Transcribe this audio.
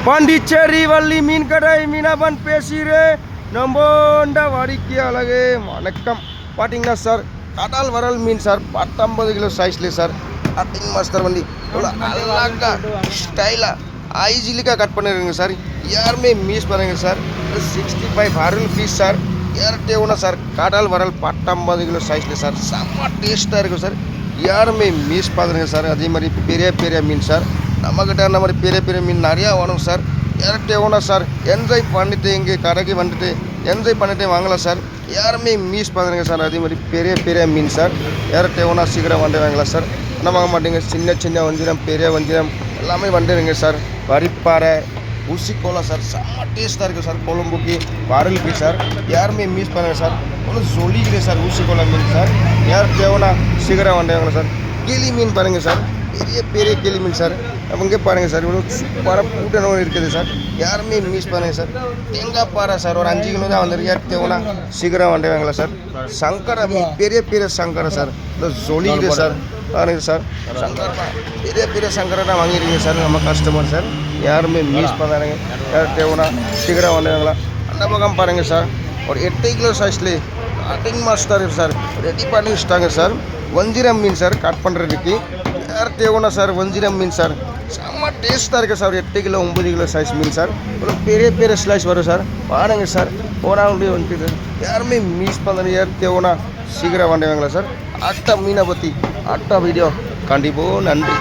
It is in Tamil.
பாண்டிச்சேரி வள்ளி மீன் கடை மீனவன் பேசுகிறேன். நம்போண்ட வாடிக்கையாளரே வணக்கம். பார்த்தீங்கன்னா சார் கடல் வரல் மீன் சார் 19 கிலோ சைஸ்ல சார் கட்டிங் மாஸ்டர் வண்டி இவ்வளோ அழகா ஸ்டைலாக ஐஜிலிக்காக கட் பண்ணிருங்க சார். யாருமே மிஸ் பண்ணுங்க சார். 65 அருள் பீஸ் சார். யார்கிட்ட சார் கடல் வரல் 19 கிலோ சைஸ்ல சார் செம்ம டேஸ்ட்டாக இருக்கும் சார். யாருமே மிஸ் பண்ணுங்க சார். அதே மாதிரி பெரிய பெரிய மீன் சார் நம்மக்கிட்ட அந்த மாதிரி பெரிய பெரிய மீன் நிறையா வேணும் சார். யார்கிட்ட சார் என்ஜாய் பண்ணிட்டு இங்கே கடைக்கு வந்துட்டு என்ஜாய் பண்ணிட்டு வாங்கலாம் சார். யாருமே மிஸ் பண்ணுங்க சார். அதே மாதிரி பெரிய பெரிய மீன் சார் யார்கிட்ட சீக்கிரம் வந்து வாங்கலாம் சார். என்ன வாங்க மாட்டேங்க. சின்ன சின்ன வஞ்சிரம் பெரிய வஞ்சிரம் எல்லாமே வந்துடுங்க சார். வரிப்பாறை ஊசிக்கோலா சார் செம்ம டேஸ்ட்டாக இருக்குது சார். கொழம்புக்கு வரலுக்கு சார் யாருமே மிஸ் பண்ணுங்க சார். ஒன்றும் சொல்லிக்கிறேன் சார். ஊசிக்கோலா மீன் சார் யார்கிட்ட சீக்கிரம் வந்துவாங்களா சார். கிளி மீன் பாருங்கள் சார். பெரிய பெரிய கிளி மீன் சார். அங்கே பாருங்கள் சார் இவ்வளோ சூப்பராக கூட்டணும் இருக்குது சார். யாருமே மிஸ் பண்ணுங்க சார். தேங்காய் பாறை சார் ஒரு 5 கிலோ தான் வந்துருக்கு. யார்கிட்ட சீக்கிரம் வந்துவாங்களா சார். சங்கரை மீன் பெரிய பெரிய சங்கரை சார் இல்லை சொல்லிக்கிறேன் சார். பாருங்கள் சார் சங்கரா பெரிய பெரிய சங்கரை தான் வாங்கிருக்கீங்க சார் நம்ம கஸ்டமர் சார். யாருமே மிஸ் பண்ணாருங்க. யார்கிட்ட சீக்கிரம் வந்துவாங்களா. அந்த பக்கம் பாருங்கள் சார் ஒரு 8 கிலோ சைஸ்லேயே கட்டிங் மாஸ்டர் சார் ரெடி பண்ணி வச்சுட்டாங்க சார். வஞ்சிரம் மீன் சார் கட் பண்ணுறதுக்கு யார்கிட்ட சார். வஞ்சிரம் மீன் சார் செம்ம டேஸ்ட்டாக இருக்குது சார். 8 கிலோ 9 கிலோ சைஸ் மீன் சார். ஒரு பெரிய பெரிய ஸ்லைஸ் வரும் சார். பாருங்க சார் போனாங்க வந்துட்டு யாருமே மிஸ் பண்ணுறது. யார்கிட்ட சீக்கிரம் வந்துவாங்களா சார். அடுத்த மீனை பற்றி அடுத்த வீடியோ கண்டிப்பாக நன்றி.